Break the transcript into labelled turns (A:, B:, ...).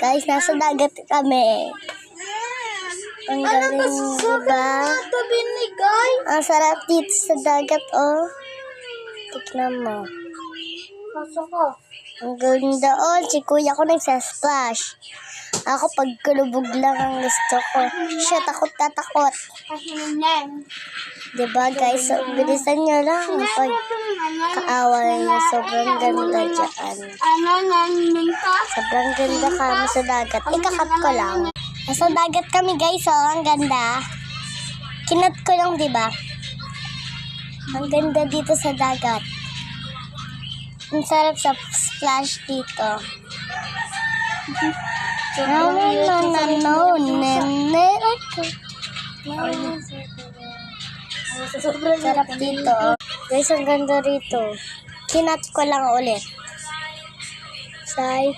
A: Guys, nasa dagat kami. Ang galing, diba? Ang sarap dito sa dagat, oh. Tignan mo. Ang ganda, oh. Si kuya ko nagsasplash. Ako, pagkulubog lang ang gusto ko. Siya, takot na takot. Diba, guys? So, bilisan nyo lang. Pag-kaaway niya, sobrang ganda dyan. Sobrang ganda kami sa dagat. Ikakat ko lang. Nasa dagat kami, guys, oh. Ang ganda. Kinat ko lang, diba? Ang ganda dito sa dagat. Ang sarap sa splash dito. Sarap dito. Guys, ang ganda rito. Kinat ko lang ulit. Say,